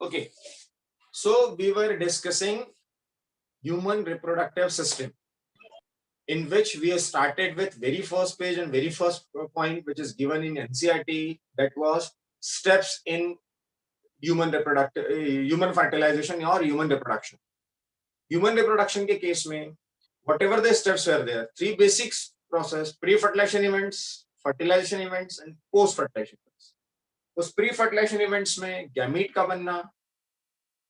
Okay, so we were discussing human reproductive system, in which we started with very first page and very first point, which is given in NCERT, that was steps in human fertilization or human reproduction. Human reproduction के case में whatever the steps were there, three basics process: pre-fertilization events, fertilization events and post-fertilization events. उस pre-fertilization events में gamete का बनना,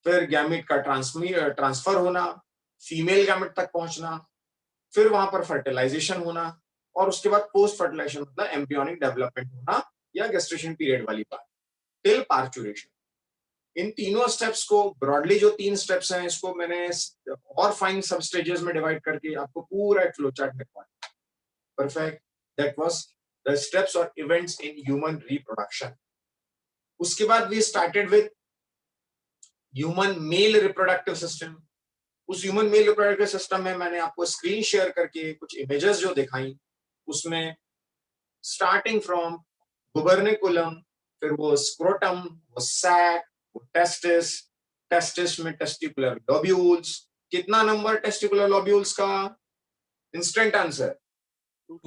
फिर gamete का transfer होना, female gamete तक पहुंचना, फिर वहां पर फर्टिलाइजेशन होना, और उसके बाद पोस्ट फर्टिलाइजेशन मतलब एम्ब्रियोनिक डेवलपमेंट होना या गेस्टेशन पीरियड वाली बात, टिल पार्चुरेशन. इन तीनों स्टेप्स को ब्रॉडली, जो तीन स्टेप्स हैं, इसको मैंने और फाइन सब स्टेजेस में डिवाइड करके आपको पूरा एक फ्लो चार्ट लिखवाया. Perfect. That was the steps और इवेंट्स इन ह्यूमन रिप्रोडक्शन. उसके बाद we started with human male reproductive system. उस ह्यूमन मेल रिप्रोडक्टिव सिस्टम में मैंने आपको स्क्रीन शेयर करके कुछ इमेजेस जो दिखाई, उसमें स्टार्टिंग फ्रॉम गुबर्निकुलम, फिर वो स्क्रोटम, वो सैक, वो टेस्टिस, टेस्टिस में टेस्टिकुलर लोब्यूल्स. कितना नंबर टेस्टिकुलर लोब्यूल्स का? Instant answer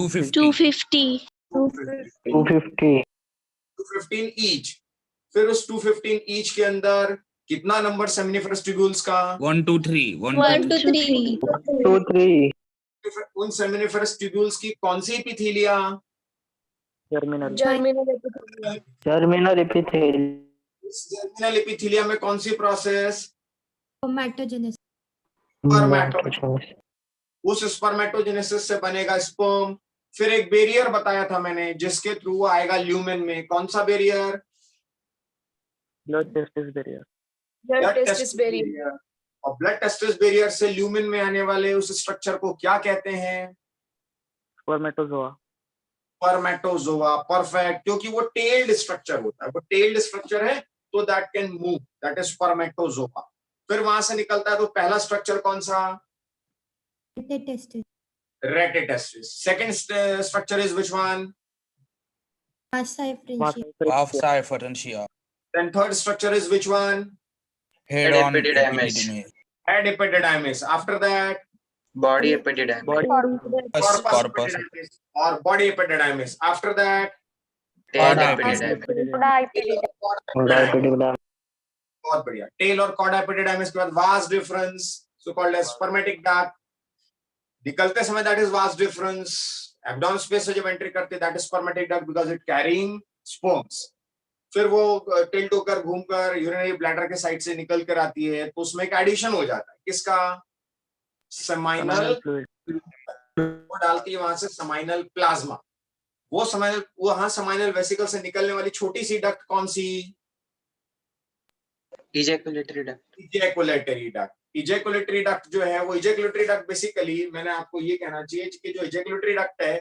250. 215 ईच. फिर उस 215 ईच के अंदर कितना नंबर सेमिनिफरस ट्यूब्यूल्स का? 1 2 3 1 to 3. 2 3 उन सेमिनिफरस ट्यूब्यूल्स की कौन सी एपिथेलिया? जर्मिनल जर्मिनल एपिथेलिया में कौन सी प्रोसेस? Spermatogenesis. स्पर्मेटोजेनेसिस. उस स्पर्मेटोजेनेसिस से बनेगा स्पर्म. फिर एक बैरियर बताया था मैंने, जिसके थ्रू वो आएगा ल्यूमेन में. कौन सा बैरियर? Blood testis barrier. और ब्लड टेस्टिस बैरियर से ल्यूमेन में आने वाले उस स्ट्रक्चर को क्या कहते हैं? स्पर्मेटोजोआ. स्पर्मेटोजोआ. परफेक्ट. क्योंकि वो टेल्ड स्ट्रक्चर होता है, वो टेल्ड स्ट्रक्चर है, तो that can move, that is spermatozoa. फिर वहां से निकलता है तो पहला स्ट्रक्चर कौन सा? Testis. Rete testis. Second structure is which one? Vasa differential. Vasa efferentia. Then third structure is which one? Head on epididymis. Head epididymis. After that, Body epididymis. Corpus. or body epididymis. After that, Tail epididymis. बहुत बढ़िया. Tail और cauda epididymis के बाद vast difference, so called as spermatic duct. निकलते समय that is vast difference. Abdomen space से जब entry करते that is spermatic duct because it carrying sperms. फिर वो टिल्ट होकर घूमकर यूरिनरी ब्लैडर के साइड से निकल कर आती है, तो उसमें एक एडिशन हो जाता है. किसका? सेमाइनल. वो डालती है वहां से सेमाइनल प्लाज्मा. वो वहां सेमाइनल वेसिकल से निकलने वाली छोटी सी डक्ट कौन सी? ejaculatory duct. Ejaculatory duct. Ejaculatory duct जो है, वो इजैकुलेटरी डक्ट बेसिकली, मैंने आपको ये कहना चाहिए कि जो इजैकुलेटरी डक्ट है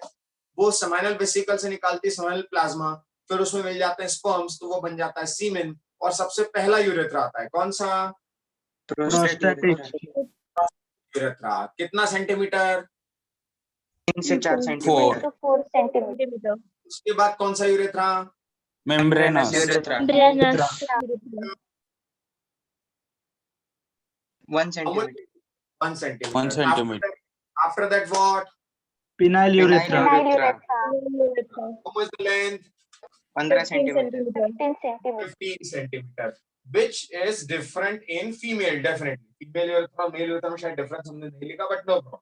वो सेमाइनल वेसिकल से निकालती है सेमाइनल प्लाज्मा, फिर उसमें मिल जाते हैं स्पर्म्स, तो वो बन जाता है सीमेन, और सबसे पहला यूरेथ्रा आता है. कौन सा? Prostatic. यूरेथ्रा. कितना सेंटीमीटर? 3 से 4 सेंटीमीटर. 4 centimeter. उसके बाद कौन सा urethra? Membranous. Urethra. 1 centimeter. 1 centimeter. 1 centimeter. After that what? Penile urethra. How much the length? 15 centimeter. 15 centimeter. Which is different in female, definitely. Female urethra और male urethra में शायद difference हमने नहीं लिखा, but no problem.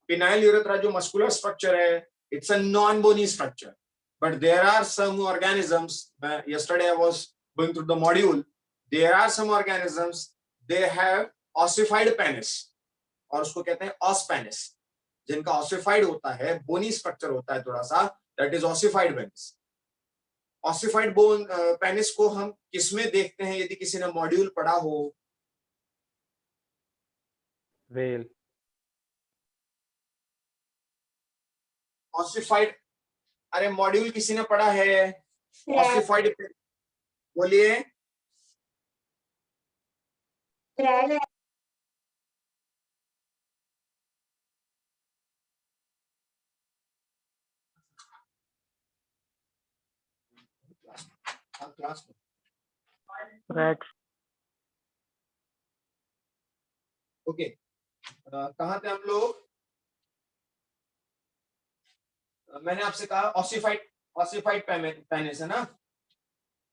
Penile urethra जो muscular structure है, it's a non-bony structure. But there are some organisms, yesterday I was going through the module, there are some organisms, they have ossified penis, और उसको कहते हैं os penis. जिनका ossified होता है, bony structure होता है थोड़ा सा, that is ossified penis. Ossified bone penis को हम किसमें देखते हैं, यदि किसी ने मॉड्यूल पढ़ा हो? Whale. ऑसिफाइड, अरे मॉड्यूल किसी ने पढ़ा है? ऑसिफाइड, बोलिए. Class Rats. ओके, कहाँ थे हम लोग? मैंने आपसे कहा ऑसिफाइड पेनिस है ना,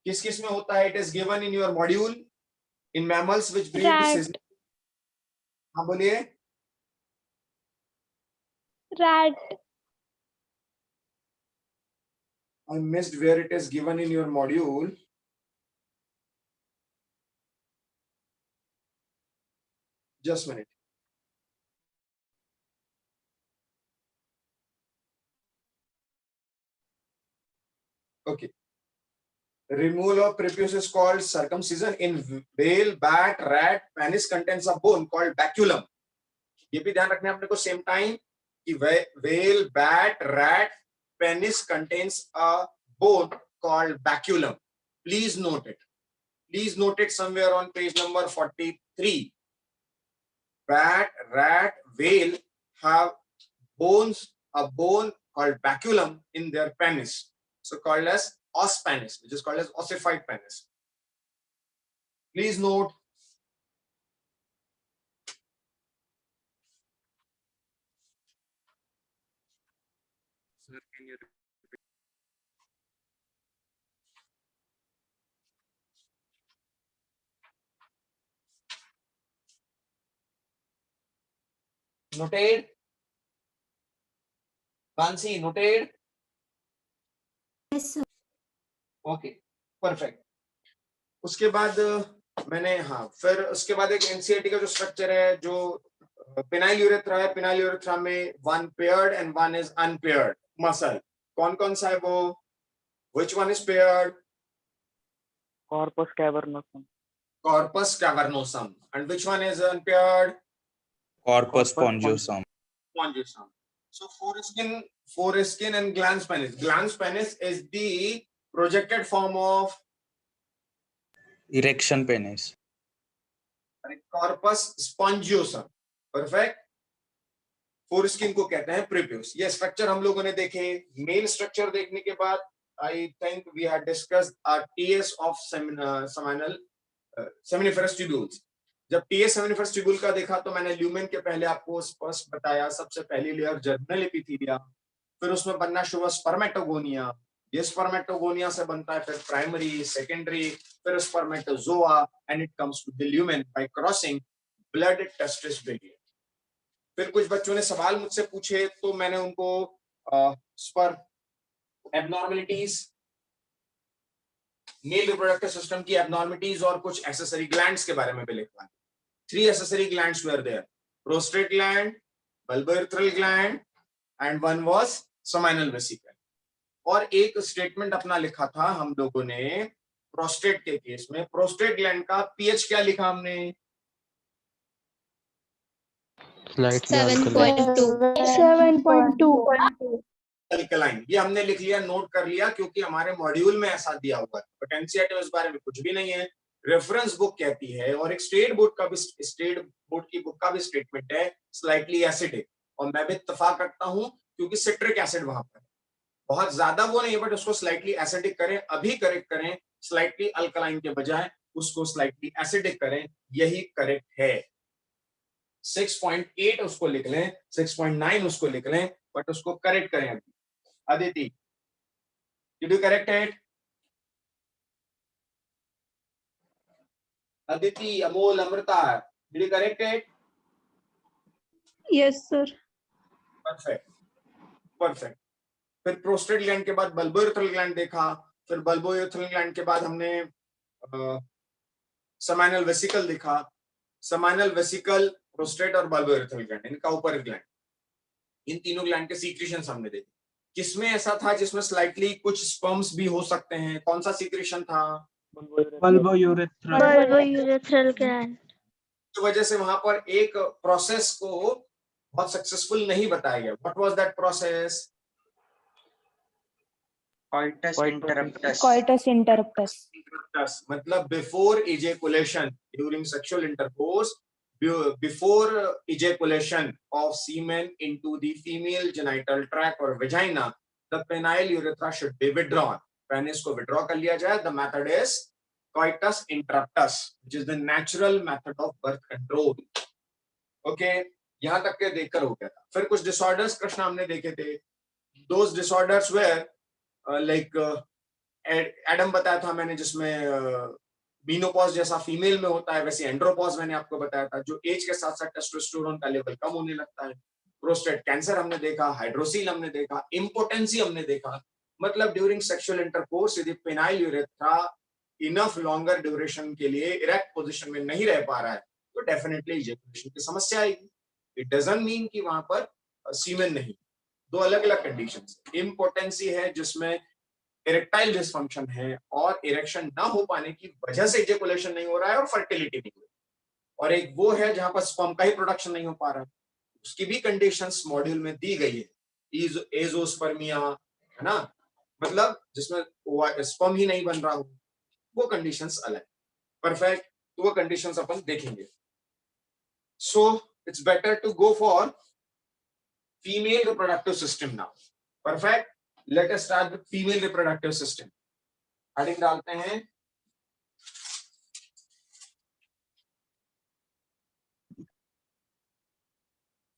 किस किस में होता है? It is given in your module in mammals which breed Rat. हाँ बोलिए। Rat. I missed where it is given in your module. Just a minute. Okay. Removal of prepuce is called circumcision. In whale, bat, rat, penis contains a bone called baculum. ये भी ध्यान रखना है अपने को same time कि whale, bat, rat, penis contains a bone called baculum. Please note it. Please note it somewhere on page number 43. Bat, rat, whale have bones, a bone called baculum in their penis, so called as os penis, which is called as ossified penis. Please note. Sir, can you noted? Fancy noted? Yes, sir. Okay, perfect. उसके बाद मैंने फिर उसके बाद एक NCERT का जो structure है, जो पेनाइल यूरेथ्रा है, पेनाइल यूरेथ्रा में one paired and one is unpaired muscle. कौन कौन सा है वो? Which one is paired? Corpus cavernosum. Corpus cavernosum. And which one is unpaired? Corpus spongiosum. Spongiosum. So foreskin and glans penis. Glans penis is the projected form of Erection penis. Corpus spongiosum. Perfect. Foreskin को कहते हैं prepuce. ये structure हम लोगों ने देखे। Mail structure देखने के बाद I think we had discussed TS of seminiferous tubules. जब टीएस सेमिनिफेरस ट्यूब्यूल का देखा तो मैंने ल्यूमेन के पहले आपको स्पष्ट बताया, सबसे पहली लेयर जर्मिनल एपिथेलिया, फिर उसमें बनना शुरू हुआ स्पर्मेटोगोनिया। ये स्पर्मेटोगोनिया से बनता है फिर प्राइमरी, सेकेंडरी, फिर spermatozoa and it comes to the lumen by crossing blood testis barrier. फिर कुछ बच्चों ने सवाल मुझसे पूछे तो मैंने उनको sperm abnormalities, mail reproductive system की एबनॉर्मलिटीज और कुछ एक्सेसरी ग्लैंड्स के बारे में भी लिखवा। 3 accessory glands were there: prostate gland, bulbourethral gland, and one was seminal vesicle. और एक स्टेटमेंट अपना लिखा था हम लोगों ने प्रोस्टेट के केस में। प्रोस्टेट ग्लैंड का पीएच क्या लिखा हमने? 7.2. अल्कलाइन। ये हमने लिख लिया, नोट कर लिया, क्योंकि हमारे मॉड्यूल में ऐसा दिया हुआ है। बट एनसीईआरटी में इस बारे में कुछ भी नहीं है। रेफरेंस बुक कहती है, और एक स्टेट बोर्ड की बुक का भी स्टेटमेंट है स्लाइटली एसिडिक, और मैं भी इत्तेफाक रखता हूं क्योंकि सिट्रिक एसिड वहां पर बहुत ज्यादा वो नहीं है, बट उसको स्लाइटली एसिडिक करें, अभी करेक्ट करें, स्लाइटली अल्कलाइन के बजाय उसको स्लाइटली एसिडिक करें, यही करेक्ट है। 6.8 उसको लिख लें, 6.9 उसको लिख लें, बट उसको करेक्ट करें अभी। Aditi, did you correct it? Aditi, Amol, Amrita, did you correct it? Yes, sir. Perfect. Perfect. फिर प्रोस्टेट ग्लैंड के बाद बल्बोयूरेथ्रल ग्लैंड देखा, फिर बल्बोयूरेथ्रल ग्लैंड के बाद हमने सेमिनल वेसिकल देखा। सेमिनल वेसिकल, प्रोस्टेट और बल्बोयूरेथ्रल ग्लैंड, इनका ऊपर ग्लैंड, इन तीनों ग्लैंड के सीक्रेशंस हमने देखे। किसमें ऐसा था जिसमें स्लाइटली कुछ स्पर्म्स भी हो सकते हैं? कौन सा सीक्रेशन था? Bulbourethral gland. तो वजह से वहां पर एक प्रोसेस को बहुत सक्सेसफुल नहीं बताया गया। What was that process? Coitus interruptus. Coitus interruptus. मतलब before ejaculation, during sexual intercourse, before ejaculation of semen into the female genital tract or vagina, the penile urethra should be withdrawn. Penis को withdraw कर लिया जाए। The method is coitus interruptus, which is the natural method of birth control. Okay, यहाँ तक के देखकर हो गया था। फिर कुछ डिसऑर्डर्स कृष्णा हमने देखे थे। दोज डिसऑर्डर्स वेयर लाइक एडम बताया था मैंने, जिसमें मीनोपॉज जैसा फीमेल में होता है, वैसे एंड्रोपॉज मैंने आपको बताया था, जो एज के साथ साथ टेस्टोस्टेरोन का लेवल कम होने लगता है। प्रोस्टेट कैंसर हमने देखा, हाइड्रोसील हमने देखा, इम्पोटेंसी हमने देखा। मतलब ड्यूरिंग सेक्सुअल इंटरकोर्स यदि penile urethra enough longer duration के लिए इरेक्ट पोजीशन में नहीं रह पा रहा है तो डेफिनेटली इजैकुलेशन की समस्या आएगी। इट डजंट मीन कि वहां पर सीमेन नहीं। दो अलग अलग कंडीशंस, इम्पोटेंसी है जिसमें इरेक्टाइल डिसफंक्शन है और इरेक्शन ना हो पाने की वजह से इजैकुलेशन नहीं हो रहा है और फर्टिलिटी नहीं हो रही, और एक वो है जहां पर स्पर्म का ही प्रोडक्शन नहीं हो पा रहा है, उसकी भी कंडीशंस मॉड्यूल में दी गई है। एजोस्पर्मिया है ना, मतलब जिसमें स्पर्म ही नहीं बन रहा हो, वो कंडीशंस अलग। परफेक्ट, तो वो कंडीशंस अपन देखेंगे। So it's better to go for female reproductive system now. Perfect, let us start with female reproductive system. Heading डालते हैं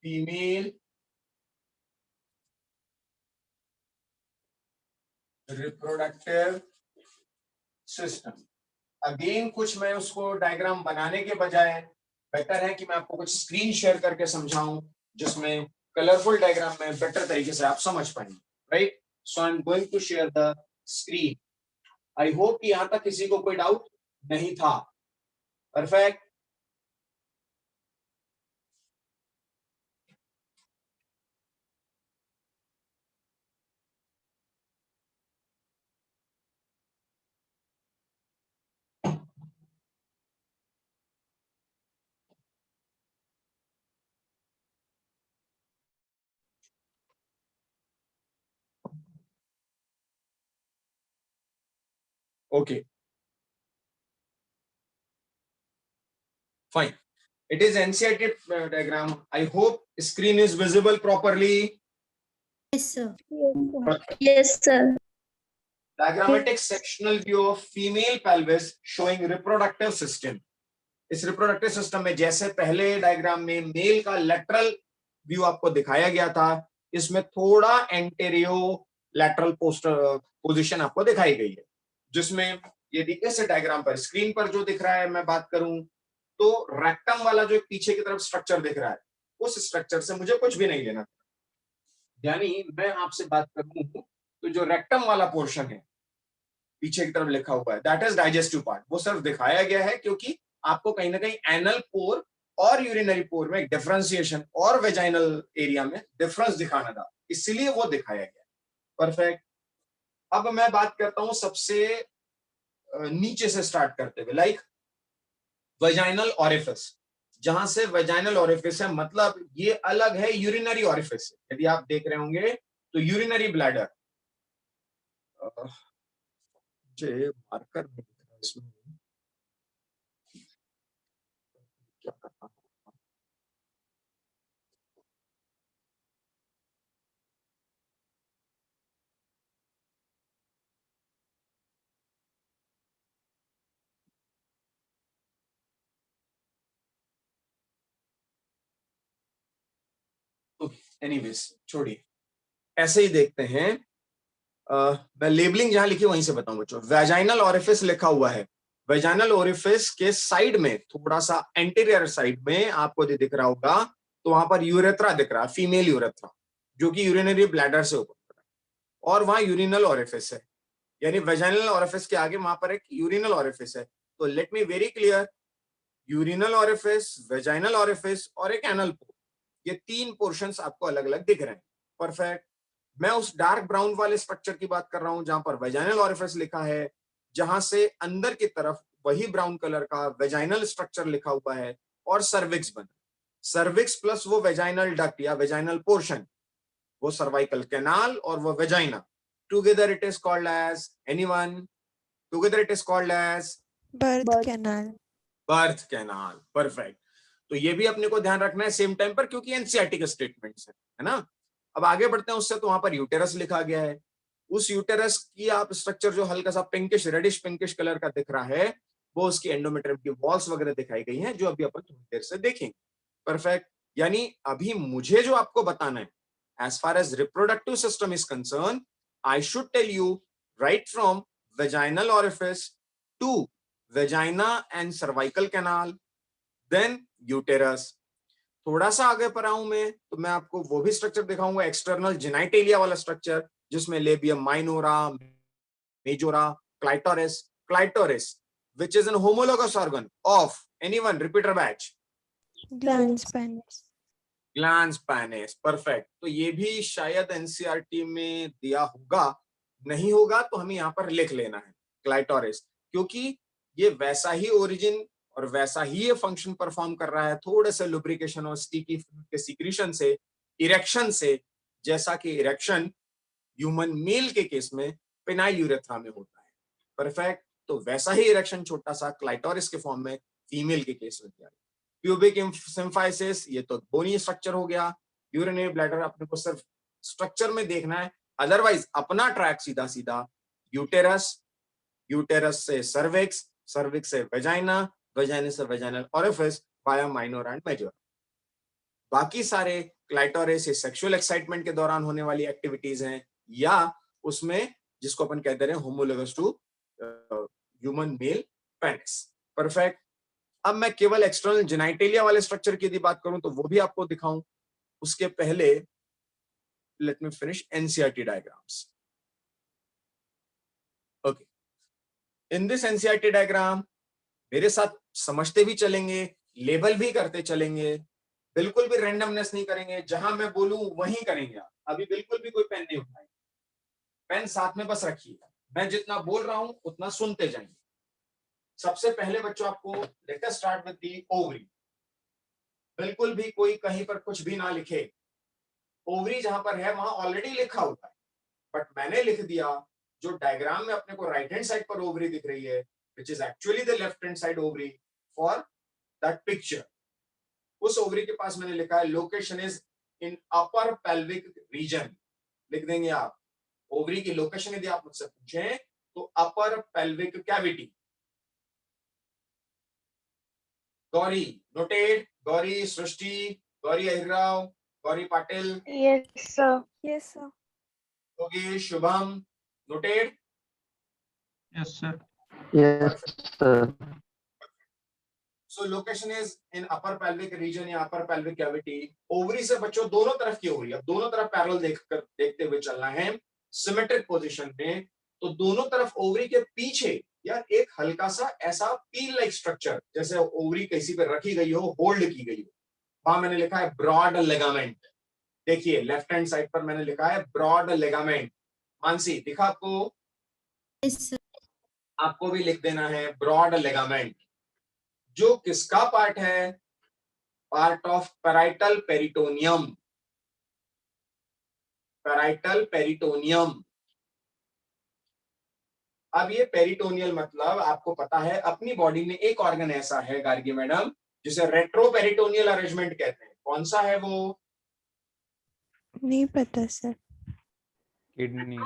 फीमेल रिप्रोडक्टिव सिस्टम। अगेन कुछ मैं उसको डायग्राम बनाने के बजाय बेटर है कि मैं आपको कुछ स्क्रीन शेयर करके समझाऊं, जिसमें कलरफुल डायग्राम में बेटर तरीके से आप समझ पाएंगे। Right, so I am going to share the screen. I hope कि यहां तक किसी को कोई डाउट नहीं था। Perfect, okay, fine. It is NCERT diagram. I hope screen is visible properly. Yes, sir. Yes, sir. Diagrammatic sectional view of female pelvis showing reproductive system. इस reproductive system में जैसे पहले डायग्राम में मेल का lateral view आपको दिखाया गया था, इसमें थोड़ा एंटेरियो लैटरल पोजीशन आपको दिखाई गई है, जिसमें यदि इस डायग्राम पर स्क्रीन पर जो दिख रहा है मैं बात करूं तो रेक्टम वाला जो पीछे की तरफ स्ट्रक्चर दिख रहा है, उस स्ट्रक्चर से मुझे कुछ भी नहीं लेना। यानी मैं आपसे बात करूं तो जो रेक्टम वाला पोर्शन है पीछे की तरफ लिखा हुआ है, दैट इज डाइजेस्टिव पार्ट, वो सिर्फ दिखाया गया है क्योंकि आपको कहीं ना कहीं एनल पोर और यूरिनरी पोर में डिफरेंशिएशन और वेजाइनल एरिया में डिफरेंस दिखाना था, इसलिए वो दिखाया गया। परफेक्ट, अब मैं बात करता हूं सबसे नीचे से स्टार्ट करते हुए, लाइक वेजाइनल ऑरिफिस। जहां से वेजाइनल ऑरिफिस है मतलब ये अलग है यूरिनरी ऑरिफिस से। यदि आप देख रहे होंगे तो यूरिनरी ब्लैडर, मुझे मार्कर नहीं दिख रहा इसमें, क्या करना। एनीवेज छोड़िए, ऐसे ही देखते हैं। मैं लेबलिंग जहां लिखी वहीं से बताऊं बच्चों। वेजाइनल ओरिफिस लिखा हुआ है, वेजाइनल ओरिफिस के साइड में थोड़ा सा एंटीरियर साइड में आपको दिख रहा होगा, तो वहां पर यूरेथ्रा दिख रहा है, फीमेल यूरेथ्रा, जो कि यूरिनरी ब्लैडर से ऊपर है, और वहां यूरिनल ओरिफिस है। यानी वेजाइनल ओरिफिस के आगे वहां पर एक यूरिनल ओरिफिस है। तो let me very clear, urinal orifice, vaginal orifice और एक एनल पोर, ये तीन पोर्शंस आपको अलग अलग दिख रहे हैं। परफेक्ट, मैं उस डार्क ब्राउन वाले स्ट्रक्चर की बात कर रहा हूं जहां पर वेजाइनल ओरिफिस लिखा है, जहां से अंदर की तरफ वही ब्राउन कलर का वेजाइनल स्ट्रक्चर लिखा हुआ है और सर्विक्स बना। सर्विक्स प्लस वो वेजाइनल डक्ट या वेजाइनल पोर्शन, वो सर्वाइकल कैनाल और वो vagina, together it is called as, anyone, together it is called as Birth canal. Birth canal. Perfect, तो ये भी अपने को ध्यान रखना है सेम टाइम पर, क्योंकि एनसीईआरटी के स्टेटमेंट्स है ना। अब आगे बढ़ते हैं उससे, तो वहां पर यूटेरस लिखा गया है। उस यूटेरस की आप स्ट्रक्चर जो हल्का सा पिंकिश, रेडिश पिंकिश कलर का दिख रहा है, वो उसकी एंडोमेट्रियम की वॉल्स वगैरह दिखाई गई हैं, जो अभी अपन थोड़ी देर से देखेंगे। परफेक्ट, यानी अभी मुझे जो आपको बताना है, as far as reproductive system is concerned, I should tell you right from vaginal orifice to vagina and cervical canal, then uterus. थोड़ा सा आगे पर आऊं मैं तो मैं आपको वो भी स्ट्रक्चर दिखाऊंगा, एक्सटर्नल जेनाइटेलिया वाला स्ट्रक्चर, जिसमें labium minora, majora, clitoris, which is an homologous organ of anyone, repeater batch, Glans penis. Glans penis. Perfect. तो ये भी शायद एनसीईआरटी में दिया होगा, नहीं होगा तो हमें यहाँ पर लिख लेना है क्लाइटोरिस, क्योंकि ये वैसा ही ओरिजिन और वैसा ही ये फंक्शन परफॉर्म कर रहा है, थोड़े से लुब्रिकेशन और स्टिकी फ्लूइड के सीक्रेशन से, इरेक्शन से, जैसा कि इरेक्शन ह्यूमन मेल के केस में पेनाइल यूरेथ्रा में होता है. परफेक्ट. तो वैसा ही इरेक्शन छोटा सा क्लाइटोरिस के फॉर्म में फीमेल के केस में किया. प्यूबिक सिम्फाइसिस, ये तो बोनी स्ट्रक्चर हो गया. यूरिनरी ब्लैडर अपने को सिर्फ स्ट्रक्चर में देखना है, अदरवाइज अपना ट्रैक सीधा सीधा यूटेरस, यूटेरस से सर्विक्स, सर्विक्स से वेजाइना, वेजाइना से vaginal orifice via minor and major. बाकी सारे क्लाइटोरिस सेक्सुअल एक्साइटमेंट के दौरान होने वाली एक्टिविटीज हैं, या उसमें जिसको अपन कहते हैं homologous to human male penis. Perfect. अब मैं केवल एक्सटर्नल जेनाइटेलिया वाले स्ट्रक्चर की यदि बात करूं तो वो भी आपको दिखाऊं. उसके पहले let me finish NCERT diagrams. Okay, in this NCERT diagram मेरे साथ समझते भी चलेंगे, लेबल भी करते चलेंगे, बिल्कुल भी रैंडमनेस नहीं करेंगे, जहां मैं बोलूं वहीं करेंगे आप. अभी बिल्कुल भी कोई पेन नहीं उठाएंगे, पेन साथ में बस रखिएगा. मैं जितना बोल रहा हूं उतना सुनते जाएंगे. सबसे पहले बच्चों आपको late us start with the ovary. बिल्कुल भी कोई कहीं पर कुछ भी ना लिखे. ओवरी जहां पर है वहां ऑलरेडी लिखा होता है, बट मैंने लिख दिया जो डायग्राम में अपने को राइट हैंड साइड पर ओवरी दिख रही है, which is actually the left hand side ovary for that picture. उस ओवरी के पास मैंने लिखा है location is in upper pelvic reason. लिख देंगे आप. ओवरी की लोकेशन यदि आप मुझसे पूछें तो upper pelvic cavity. Gauri noted, Gauri, Srishti, Gauri Ahirrao, Gauri Patil, Yes, sir. Yes, sir. Yogesh, Shubham, noted. Yes, sir. Yes, sir. So location is in upper pelvic region या अपर पेल्विक कैविटी. ओवरी से बच्चों दोनों तरफ की ओवरी, अब दोनों तरफ पैरेलल देखते हुए चलना है सिमेट्रिक पोजीशन में. तो दोनों तरफ ओवरी के पीछे यार एक हल्का सा ऐसा पील लाइक स्ट्रक्चर, जैसे ओवरी किसी पे रखी गई हो, होल्ड की गई हो, वहां मैंने लिखा है ब्रॉड लेगामेंट. देखिए लेफ्ट हैंड साइड पर मैंने लिखा है ब्रॉड लेगामेंट. मानसी दिखा आपको? Yes, sir. आपको भी लिख देना है ब्रॉड लेगामेंट, जो किसका पार्ट है? Part of parietal peritoneum. Parietal peritoneum. अब ये पेरिटोनियल मतलब आपको पता है अपनी बॉडी में एक ऑर्गन ऐसा है गार्गी मैडम जिसे रेट्रो पेरिटोनियल अरेंजमेंट कहते हैं. कौन सा है वो? नहीं पता sir. Kidney.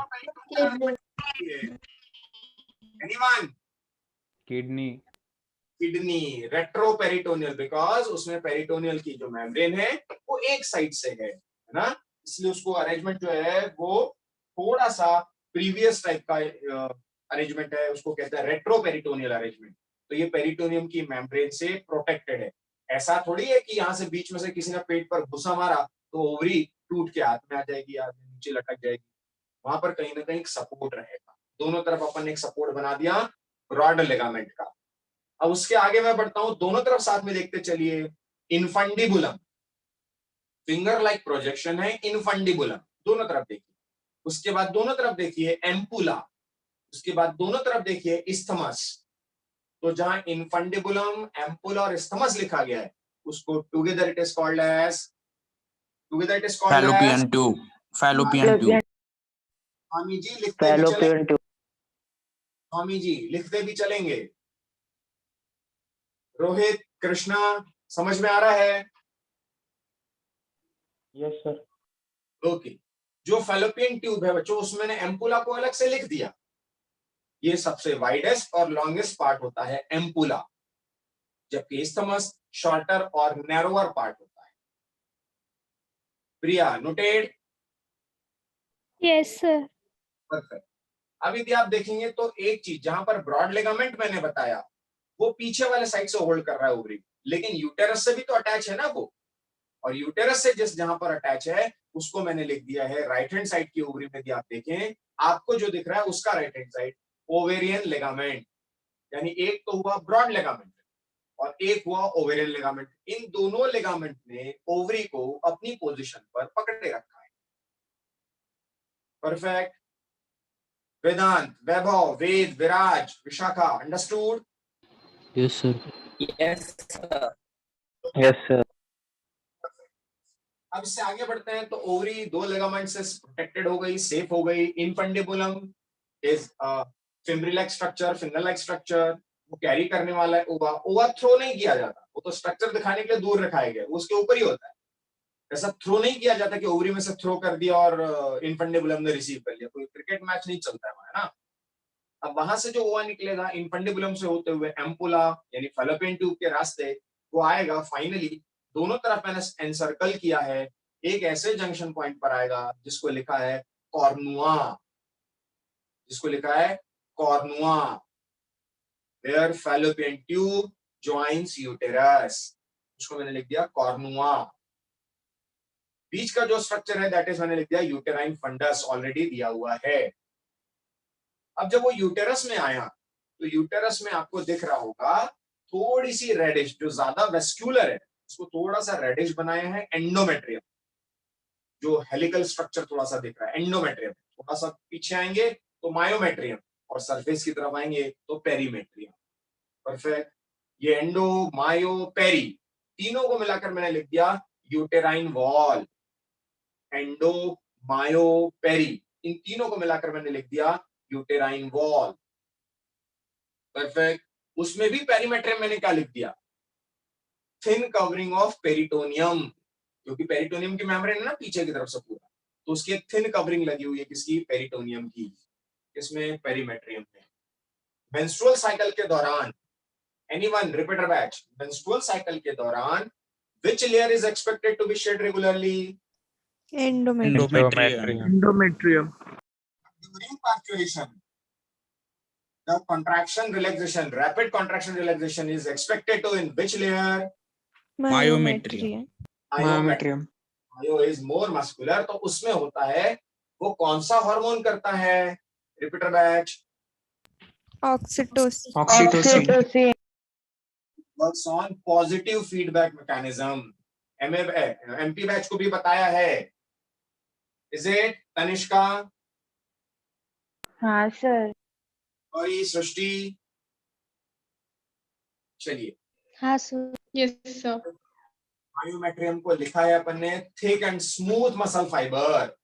Anyone? Kidney. Kidney. Retro peritoneal because उसमें पेरिटोनियल की जो मेम्ब्रेन है वो एक साइड से है ना, इसलिए उसको अरेंजमेंट जो है वो थोड़ा सा प्रीवियस टाइप का अरेंजमेंट है, उसको कहते हैं रेट्रो पेरिटोनियल अरेंजमेंट. तो ये पेरिटोनियम की मेम्ब्रेन से प्रोटेक्टेड है. ऐसा थोड़ी है कि यहाँ से बीच में से किसी ने पेट पर घुसा मारा तो ओवरी टूट के हाथ में आ जाएगी या नीचे लटक जाएगी. वहां पर कहीं ना कहीं सपोर्ट रहेगा. दोनों तरफ अपन एक सपोर्ट बना दिया ब्रॉड लिगामेंट का. अब उसके आगे मैं बढ़ता हूं, दोनों तरफ साथ में देखते चलिए. इनफंडिबुलम, फिंगर लाइक प्रोजेक्शन है इनफंडिबुलम, दोनों तरफ देखिए. उसके बाद दोनों तरफ देखिए एम्पुला. उसके बाद दोनों तरफ देखिए इस्थमस. तो जहां इनफंडिबुलम, एम्पुला और इस्थमस लिखा गया है उसको together it is called as Fallopian tube. Fallopian tube. Swami ji लिखते भी चलेंगे. Fallopian tube. स्वामी जी लिखते भी चलेंगे. रोहित, कृष्णा, समझ में आ रहा है? Yes, sir. ओके. जो फैलोपियन ट्यूब है बच्चों उसमें मैंने एम्पुला को अलग से लिख दिया. ये सबसे वाइडेस्ट और लॉन्गेस्ट पार्ट होता है एम्पुला, जबकि इस्थमस शॉर्टर और नैरोअर पार्ट होता है. प्रिया नोटेड? Yes, sir. परफेक्ट। अब यदि आप देखेंगे तो एक चीज, जहां पर ब्रॉड लिगामेंट मैंने बताया वो पीछे वाले साइड से होल्ड कर रहा है ओवरी, लेकिन यूटेरस से भी तो अटैच है ना वो, और यूटेरस से जिस जहां पर अटैच है उसको मैंने लिख दिया है राइट हैंड साइड की ओवरी में। यदि आप देखें आपको जो दिख रहा है उसका right hand side ovarian ligament, यानी एक तो हुआ ब्रॉड लिगामेंट और एक हुआ ओवेरियन लिगामेंट। इन दोनों लिगामेंट ने ओवरी को अपनी पोजीशन पर पकड़े रखा है। Perfect. Vedant, Vaibhav, Ved, Viraj, Vishakha, understood? Yes, sir. Yes, sir. Yes, sir. अब इससे आगे बढ़ते हैं तो ओवरी दो लिगामेंट से प्रोटेक्टेड हो गई, सेफ हो गई। Infundibulum is fimbriae like structure, finger like structure, वो कैरी करने वाला है ओवा। ओवा थ्रो नहीं किया जाता, वो तो स्ट्रक्चर दिखाने के लिए दूर रखाया गया, वो उसके ऊपर ही होता है। ऐसा थ्रो नहीं किया जाता कि ओवरी में से थ्रो कर दिया और इनफंडिबुलम ने रिसीव कर लिया, कोई क्रिकेट मैच नहीं चलता है वहां, है ना। अब वहां से जो ओवा निकलेगा इनफंडिबुलम से होते हुए एम्पुला यानी फैलोपियन ट्यूब के रास्ते वो आएगा, फाइनली दोनों तरफ मैंने एनसर्कल किया है, एक ऐसे जंक्शन पॉइंट पर आएगा जिसको लिखा है कॉर्नुआ, जिसको लिखा है cornua, where Fallopian tube joins uterus, उसको मैंने लिख दिया कॉर्नुआ। बीच का जो स्ट्रक्चर है दैट इज मैंने लिख दिया यूटेराइन फंडस, ऑलरेडी दिया हुआ है। अब जब वो यूटेरस में आया तो यूटेरस में आपको दिख रहा होगा थोड़ी सी रेडिश, जो ज्यादा वेस्क्यूलर है उसको थोड़ा सा रेडिश बनाया है एंडोमेट्रियम, जो हेलिकल स्ट्रक्चर थोड़ा सा दिख रहा है एंडोमेट्रियम। थोड़ा सा पीछे आएंगे तो मायोमेट्रियम, और सरफेस की तरफ आएंगे तो पेरीमेट्रियम। परफेक्ट। ये एंडो, मायो, पेरी तीनों को मिलाकर मैंने लिख दिया यूटेराइन वॉल। एंडो, मायो, पेरी, इन तीनों को मिलाकर मैंने लिख दिया यूटेराइन वॉल। परफेक्ट। उसमें भी पेरीमेट्रियम मैंने क्या लिख दिया, थिन कवरिंग ऑफ पेरिटोनियम, क्योंकि पेरिटोनियम की मेम्ब्रेन है ना पीछे की तरफ से पूरा, तो उसकी एक थिन कवरिंग लगी हुई है किसकी, पेरिटोनियम की, इसमें पेरीमेट्रियम में। मेंस्ट्रुअल साइकिल के दौरान, anyone repeater batch, menstrual cycle के दौरान which layer is expected to be shed regularly? Endometrium. Endometrium. During parturition, the contraction relaxation, rapid contraction relaxation is expected to in which layer? Myometrium. Myometrium. Myo is more muscular, तो उसमें होता है वो कौन सा hormone करता है, repeater batch? Oxytocin. Oxytocin. Works on positive feedback mechanism. MP batch को भी बताया है, is it तनिष्का? हाँ सर। और ये सृष्टि? चलिए, हाँ सर। Yes, sir. मायोमेट्रियम को लिखा है अपन ने thick and smooth muscle fibre.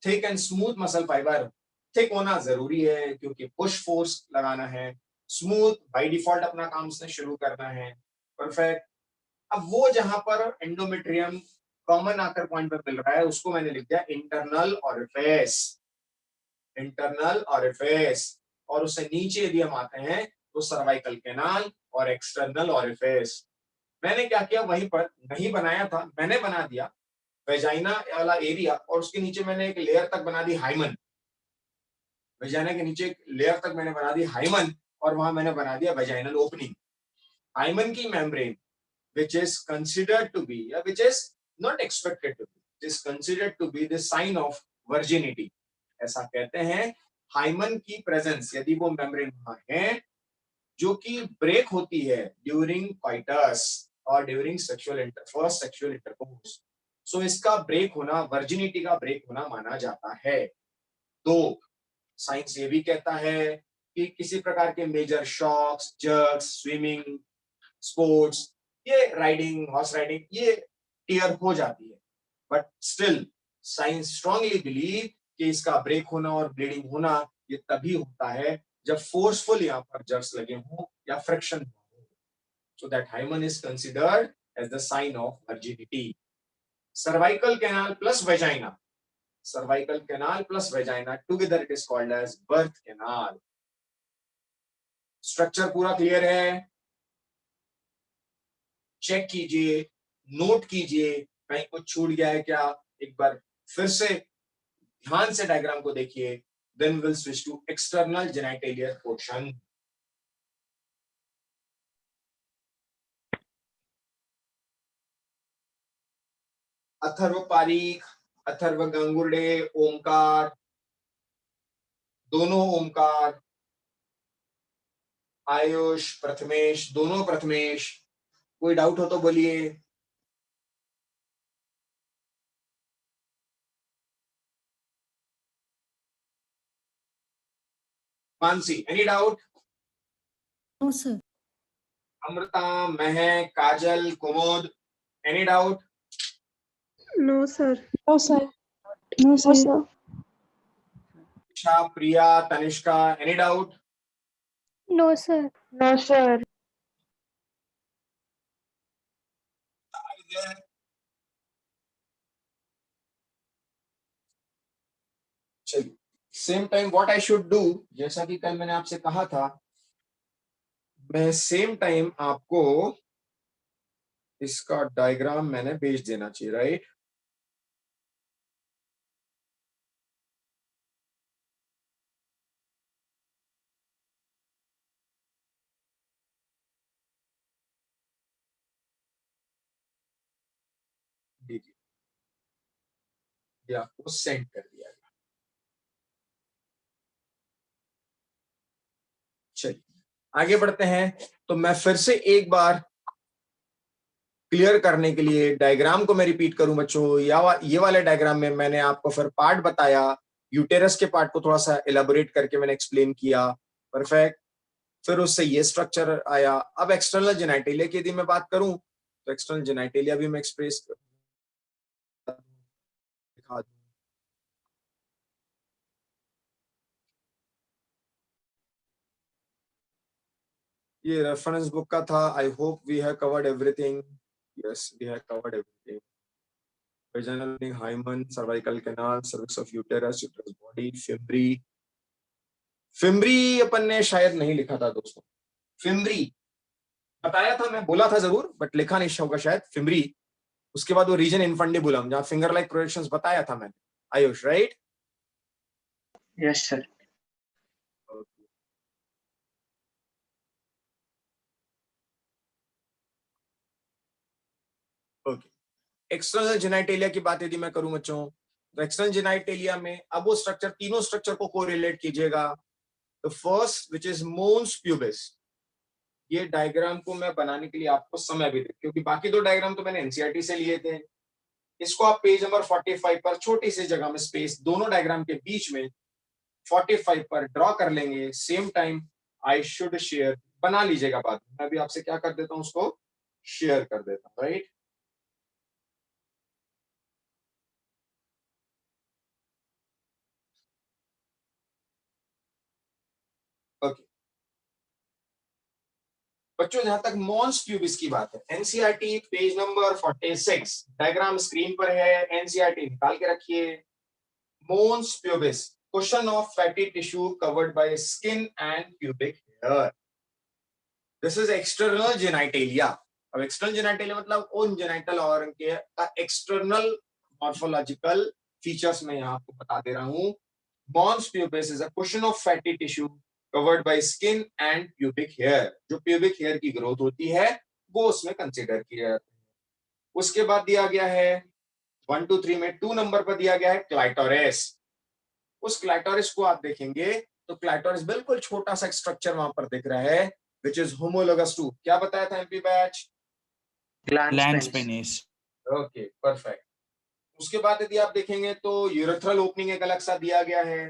Thick and smooth muscle fibre, thick होना जरूरी है क्योंकि पुश फोर्स लगाना है, स्मूथ बाय डिफॉल्ट अपना काम उसने शुरू करना है। परफेक्ट। अब वो जहां पर एंडोमेट्रियम कॉमन आकर पॉइंट पर मिल रहा है उसको मैंने लिख दिया इंटरनल ऑरिफिस, इंटरनल ऑरिफिस, और उससे नीचे यदि हम आते हैं तो सर्वाइकल कैनाल और एक्सटर्नल ऑरिफिस। मैंने क्या किया, वहीं पर नहीं बनाया था, मैंने बना दिया वेजाइना वाला एरिया, और उसके नीचे मैंने एक लेयर तक बना दी हाइमन, वेजाइना के नीचे एक लेयर तक मैंने बना दी हाइमन, और वहां मैंने बना दिया वेजाइनल ओपनिंग। हाइमन की membrane which is considered to be, which is not expected to be, it is considered to be the sign of virginity. ऐसा कहते हैं हाइमन की प्रेजेंस, यदि वो मेम्ब्रेन वहां है जो कि ब्रेक होती है ड्यूरिंग क्वाइटस और ड्यूरिंग फर्स्ट सेक्सुअल इंटरकोर्स, सो इसका ब्रेक होना, वर्जिनिटी का ब्रेक होना माना जाता है। दो, साइंस ये भी कहता है कि किसी प्रकार के major shocks, jerks, swimming, sports, ये राइडिंग, हॉर्स राइडिंग, ये टीयर हो जाती है, but still science strongly believe कि इसका ब्रेक होना और ब्लीडिंग होना ये तभी होता है जब फोर्सफुल यहाँ पर जर्स लगे हों या फ्रिक्शन हो, so that hymen is considered as the sign of virginity. Cervical canal plus vagina, cervical canal plus vagina together it is called as birth canal. Structure पूरा क्लियर है? चेक कीजिए, नोट कीजिए, कहीं कुछ छूट गया है क्या, एक बार फिर से ध्यान से डायग्राम को देखिए, then will switch to external genitalia portion. Atharva Parikh, Atharva Gangurde, Omkar, दोनों ओमकार, आयुष, प्रथमेश, दोनों प्रथमेश, कोई डाउट हो तो बोलिए। Mansi, any doubt? No, sir. Amrita, Mahak, Kajal, Kumod, any doubt? No, sir. No, sir. No, sir. Isha, Priya, Tanishka, any doubt? No, sir. No, sir. चलिए, same time what I should do, जैसा कि कल मैंने आपसे कहा था, मैं सेम टाइम आपको इसका डायग्राम मैंने भेज देना चाहिए, राइट? ये आपको सेंड कर दिया गया। चलिए आगे बढ़ते हैं। तो मैं फिर से एक बार क्लियर करने के लिए डायग्राम को मैं रिपीट करूं बच्चों, या ये वाले डायग्राम में मैंने आपको फिर पार्ट बताया, यूटेरस के पार्ट को थोड़ा सा एलाबोरेट करके मैंने एक्सप्लेन किया, परफेक्ट। फिर उससे ये स्ट्रक्चर आया। अब एक्सटर्नल जेनिटलिया की यदि मैं बात करूं तो एक्सटर्नल जेनिटलिया भी मैं एक्सप्रेस दिखा दूं। ये रेफरेंस बुक का था। I hope we have covered everything. Yes, we have covered everything. vaginal hymen, cervical canal, cervix of uterus, uterus body, fimbriae. Fimbriae अपन ने शायद नहीं लिखा था दोस्तों। फिम्बरी बताया था, मैं बोला था जरूर, बट लिखा नहीं होगा शायद फिम्बरी। उसके बाद वो रीजन इनफंडिबुलम, जहां फिंगर लाइक प्रोजेक्शंस बताया था मैंने। Ayush, right? Yes, sir. Okay, external genitalia की बात यदि मैं करूं बच्चों, तो एक्सटर्नल जेनिटलिया में अब वो स्ट्रक्चर, तीनों स्ट्रक्चर को कोरिलेट कीजिएगा। The first which is mons pubis. ये डायग्राम को मैं बनाने के लिए आपको समय भी दे, क्योंकि बाकी दो डायग्राम तो मैंने एनसीईआरटी से लिए थे। इसको आप पेज नंबर 45 पर छोटी सी जगह में स्पेस दोनों डायग्राम के बीच में 45 पर ड्रॉ कर लेंगे। Same time I should share, बना लीजिएगा बाद में। मैं भी आपसे क्या कर देता हूं, उसको शेयर कर देता हूं, राइट? ओके बच्चों, जहां तक मॉन्स प्यूबिस की बात है, NCERT page number 46, diagram screen पर है, एनसीईआरटी निकाल के रखिए। Mons pubis, cushion of fatty tissue covered by skin and pubic hair. This is external genitalia. अब external genitalia मतलब उन genital organ के external morphological features मैं यहाँ आपको बता दे रहा हूँ। Mons pubis is a cushion of fatty tissue covered by skin and pubic hair. जो pubic hair की growth होती है वो उसमें consider किया जाता है। उसके बाद दिया गया है 1 2 3 में 2 नंबर पर दिया गया है क्लाइटोरिस। उस क्लाइटोरिस को आप देखेंगे तो क्लाइटोरिस बिल्कुल छोटा सा स्ट्रक्चर वहां पर दिख रहा है, विच इज होमोलोगस टू, क्या बताया था MP batch? Glans penis. Okay, perfect. उसके बाद यदि आप देखेंगे तो यूरेथ्रल ओपनिंग एक अलग सा दिया गया है।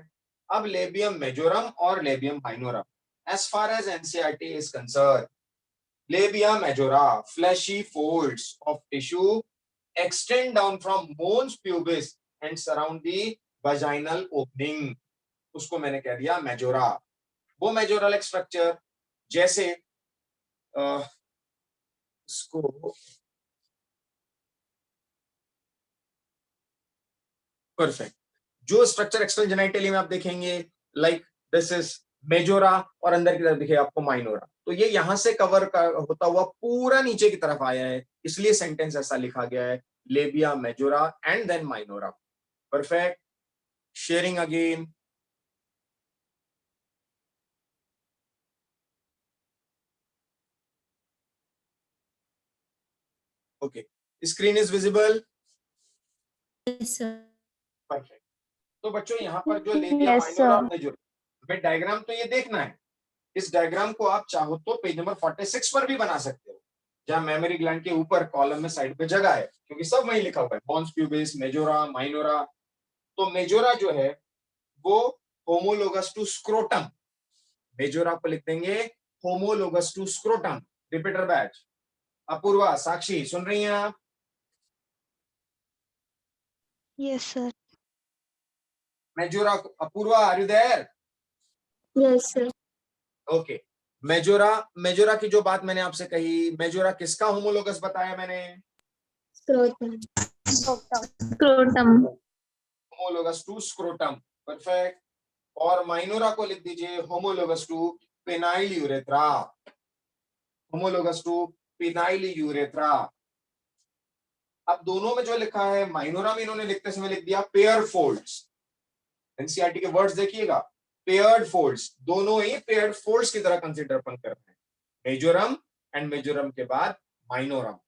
अब लेबियम मेजोरम और labium minorum, as far as NCERT is concern, labium majora fleshy folds of tissue extend down from mons pubis and surround the vaginal opening, उसको मैंने कह दिया मेजोरा। वो मेजोरल स्ट्रक्चर जैसे इसको परफेक्ट, जो स्ट्रक्चर एक्सटर्नल जेनिटलिया में आप देखेंगे लाइक दिस इज मेजोरा और अंदर की तरफ दिखेगा आपको माइनोरा, तो ये यहां से कवर होता हुआ पूरा नीचे की तरफ आया है, इसलिए सेंटेंस ऐसा लिखा गया है labia majora and then minora. Perfect. Sharing again. Okay. Screen is visible. Yes, sir. Perfect. तो बच्चों यहाँ पर जो लेबिया Yes, माइनोरा sir. मेजोरा, हमें डायग्राम तो ये देखना है. इस डायग्राम को आप चाहो तो पेज नंबर 46 पर भी बना सकते हो, जहां मेमोरी ग्लैंड के ऊपर कॉलम में साइड पे जगह है, क्योंकि सब वहीं लिखा हुआ है, पॉन्स प्यूबिस, मेजोरा, माइनोरा. तो मेजोरा जो है वो होमोलोगस टू स्क्रोटम. मेजोरा को लिख देंगे homologous to scrotum. Repeater batch. Apurva, Sakshi, सुन रही हैं आप? Yes, sir. Majora, Apurva, are you there? Yes, sir. ओके. मेजोरा की जो बात मैंने आपसे कही, मेजोरा किसका होमोलोगस बताया मैंने? Scrotum. Scrotum. Homologous to scrotum. Perfect. और माइनोरा को लिख दीजिए homologous to penile urethra. Homologous to penile urethra. अब दोनों में जो लिखा है, माइनोरा में इन्होंने लिखते समय लिख दिया पेयर फोल्ड्स. एनसीईआरटी के वर्ड्स देखिएगा, पेयर्ड फोल्ड्स. दोनों ही पेयर्ड फोल्ड्स की तरह कंसीडर अपन करते हैं. मेजोरम एंड मेजोरम के बाद माइनोरम.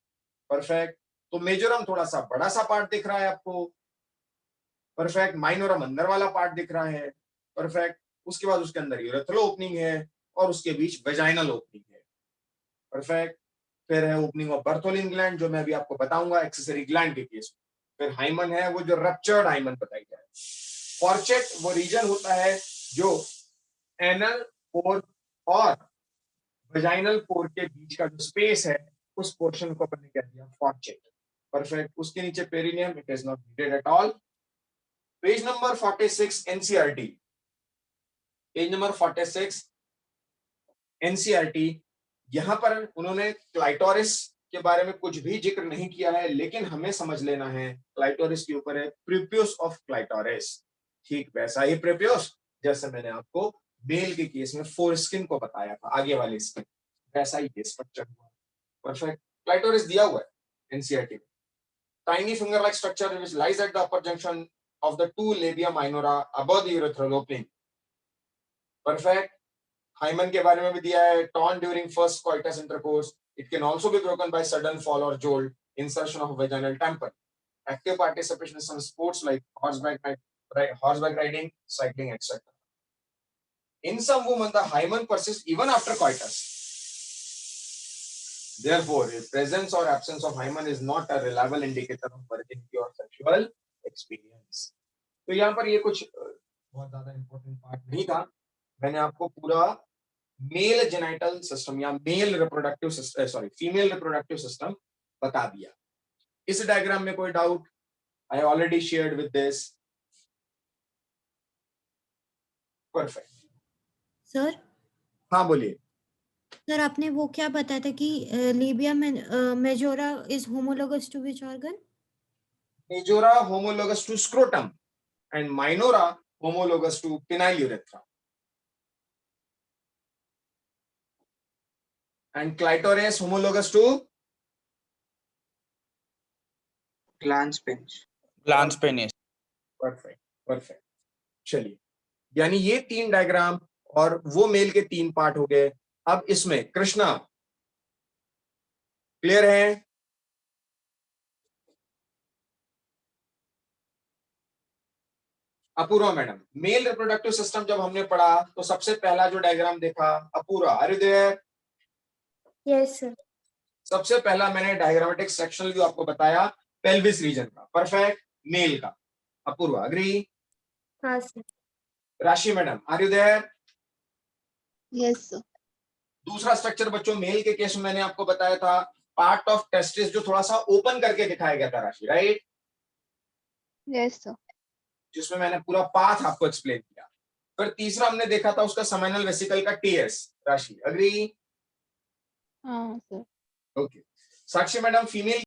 परफेक्ट. तो मेजोरम थोड़ा सा बड़ा सा पार्ट दिख रहा है आपको. परफेक्ट. माइनोरम अंदर वाला पार्ट दिख रहा है. परफेक्ट. उसके बाद उसके अंदर यूरेथ्रल ओपनिंग है और उसके बीच वेजाइनल ओपनिंग है. परफेक्ट. फिर है ओपनिंग ऑफ बर्थोलिन ग्लैंड, जो मैं अभी आपको बताऊंगा एक्सेसरी ग्लैंड के केस में. फिर हाइमन है, वो जो रप्चर्ड हाइमन बताई जाए. फॉर्चेट वो रीजन होता है जो एनल पोर और वेजाइनल पोर के बीच का जो स्पेस है, उस पोर्शन को अपन ने कह दिया फॉर्चेट. परफेक्ट. उसके नीचे perineum, it is not needed at all. Page number 46 NCERT. Page number 46 NCERT. यहां पर उन्होंने क्लाइटोरिस के बारे में कुछ भी जिक्र नहीं किया है, लेकिन हमें समझ लेना है क्लाइटोरिस के ऊपर है प्रीपियस ऑफ क्लाइटोरिस. ठीक वैसा ही प्रीपियस जैसे मैंने आपको मेल के केस में फोरस्किन को बताया था, आगे वाली स्किन, वैसा ही ये स्ट्रक्चर हुआ. परफेक्ट. क्लाइटोरिस दिया हुआ है एनसीईआरटी में. Tiny finger like structure which lies at the upper junction of the two labia minora above the urethral opening. Perfect. Hymen के बारे में भी दिया है. Torn during first coitus intercourse. It can also be broken by sudden fall or jolt. Insertion of vaginal tamper. Active participation in some sports like horseback riding, cycling, etc. In some women, the hymen persists even after coitus. Therefore, the presence or absence of hymen is not a reliable indicator of virginity or sexual experience. तो यहाँ पर ये कुछ बहुत ज्यादा important part नहीं था. मैंने आपको पूरा मेल जेनाइटल सिस्टम या male reproductive system, female reproductive system बता दिया. इस डायग्राम में कोई doubt? I already shared with this. Perfect. Sir. हाँ बोलिए. सर, आपने वो क्या बताया था कि labia majora is homologous to which organ? Majora homologous to scrotum and minora homologous to penile urethra. And clitoris homologous to glans penis. Glans penis. Perfect. Perfect. चलिए, यानी ये 3 डायग्राम और वो मेल के 3 पार्ट हो गए. अब इसमें कृष्णा क्लियर है? Apoorva madam, male reproductive system जब हमने पढ़ा तो सबसे पहला जो डायग्राम देखा, Apoorva are you there? Yes, sir. सबसे पहला मैंने डायग्रामेटिक सेक्शनल व्यू आपको बताया पेल्विस रीजन का. परफेक्ट. मेल का. अपूर्वा अग्री? हाँ, sir. Rashi madam are you there? Yes, sir. दूसरा स्ट्रक्चर बच्चों मेल के केस में मैंने आपको बताया था पार्ट ऑफ टेस्टिस जो थोड़ा सा ओपन करके दिखाया गया था, राशि राइट? Yes, sir. जिसमें मैंने पूरा पाथ आपको एक्सप्लेन किया. फिर तीसरा हमने देखा था उसका सेमिनल वेसिकल का टीएस. राशि अग्री? हाँ, sir. ओके. साक्षी मैडम फीमेल